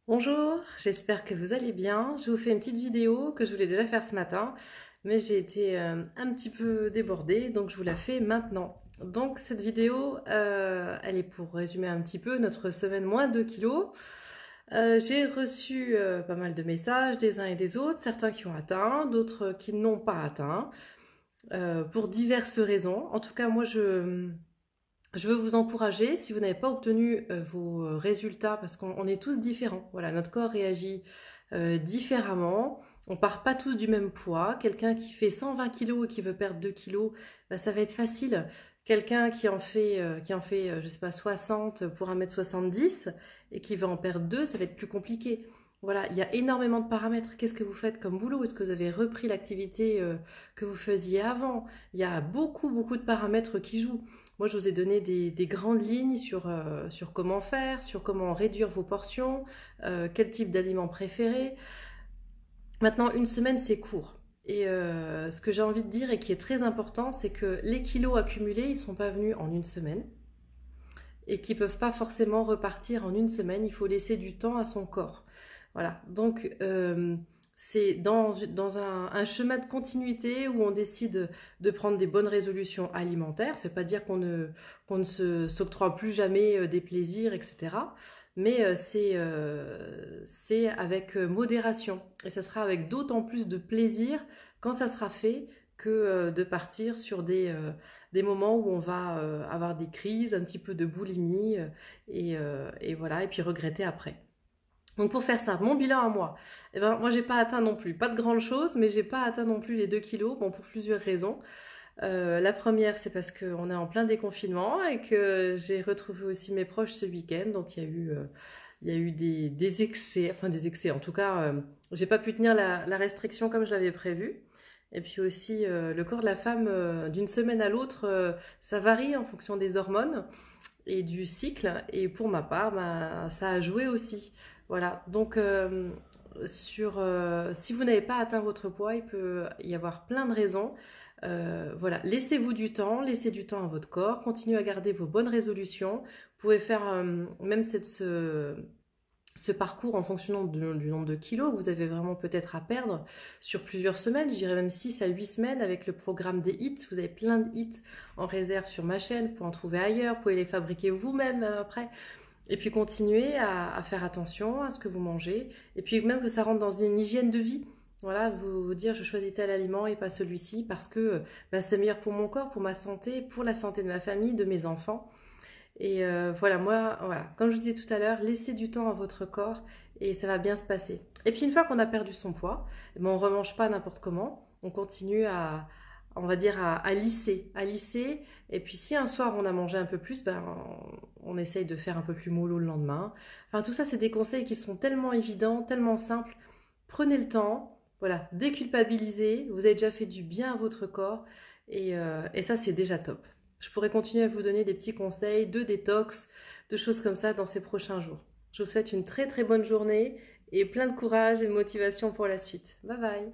Bonjour, j'espère que vous allez bien. Je vous fais une petite vidéo que je voulais déjà faire ce matin, mais j'ai été un petit peu débordée, donc je vous la fais maintenant. Donc cette vidéo, elle est pour résumer un petit peu notre semaine moins 2 kilos. J'ai reçu pas mal de messages des uns et des autres, certains qui ont atteint, d'autres qui n'ont pas atteint, pour diverses raisons. En tout cas, moi je veux vous encourager, si vous n'avez pas obtenu vos résultats, parce qu'on est tous différents. Voilà, notre corps réagit différemment. On part pas tous du même poids. Quelqu'un qui fait 120 kilos et qui veut perdre 2 kilos, bah, ça va être facile. Quelqu'un qui en fait, je sais pas, 60 pour 1m70 et qui veut en perdre 2, ça va être plus compliqué. Voilà, il y a énormément de paramètres. Qu'est-ce que vous faites comme boulot? Est-ce que vous avez repris l'activité que vous faisiez avant? Il y a beaucoup, beaucoup de paramètres qui jouent. Moi, je vous ai donné des grandes lignes sur comment faire, sur comment réduire vos portions, quel type d'aliments préférer. Maintenant, une semaine, c'est court. Et ce que j'ai envie de dire et qui est très important, c'est que les kilos accumulés, ils ne sont pas venus en une semaine et qui ne peuvent pas forcément repartir en une semaine. Il faut laisser du temps à son corps. Voilà. Donc, c'est dans un chemin de continuité où on décide de prendre des bonnes résolutions alimentaires. Ça ne veut pas dire qu'on ne s'octroie plus jamais des plaisirs, etc. Mais c'est avec modération. Et ça sera avec d'autant plus de plaisir quand ça sera fait que de partir sur des moments où on va avoir des crises, un petit peu de boulimie, et voilà, et puis regretter après. Donc pour faire ça, mon bilan à moi, eh ben, moi j'ai pas atteint non plus, pas de grandes choses, mais j'ai pas atteint non plus les 2 kilos, bon pour plusieurs raisons. La première, c'est parce qu'on est en plein déconfinement et que j'ai retrouvé aussi mes proches ce week-end, donc il y a eu des excès, enfin des excès, en tout cas, j'ai pas pu tenir la restriction comme je l'avais prévu. Et puis aussi, le corps de la femme, d'une semaine à l'autre, ça varie en fonction des hormones et du cycle. Et pour ma part, bah, ça a joué aussi. Voilà. Donc, si vous n'avez pas atteint votre poids, il peut y avoir plein de raisons. Voilà, laissez-vous du temps, laissez du temps à votre corps, continuez à garder vos bonnes résolutions. Vous pouvez faire même ce parcours en fonction du nombre de kilos que vous avez vraiment peut-être à perdre sur plusieurs semaines, je dirais même 6 à 8 semaines avec le programme des hits. Vous avez plein de hits en réserve sur ma chaîne, vous pouvez en trouver ailleurs, vous pouvez les fabriquer vous-même après. Et puis continuer à faire attention à ce que vous mangez. Et puis même que ça rentre dans une hygiène de vie. Voilà, vous dire je choisis tel aliment et pas celui-ci parce que bah, c'est meilleur pour mon corps, pour ma santé, pour la santé de ma famille, de mes enfants. Et voilà, moi, voilà, comme je vous disais tout à l'heure, laissez du temps à votre corps et ça va bien se passer. Et puis une fois qu'on a perdu son poids, eh ben, on ne remange pas n'importe comment, on continue on va dire, à lisser, à lisser. Et puis si un soir on a mangé un peu plus, ben, on essaye de faire un peu plus mollo le lendemain. Enfin, tout ça, c'est des conseils qui sont tellement évidents, tellement simples. Prenez le temps, voilà, déculpabilisez, vous avez déjà fait du bien à votre corps et ça, c'est déjà top. Je pourrais continuer à vous donner des petits conseils de détox, de choses comme ça dans ces prochains jours. Je vous souhaite une très très bonne journée et plein de courage et de motivation pour la suite. Bye bye!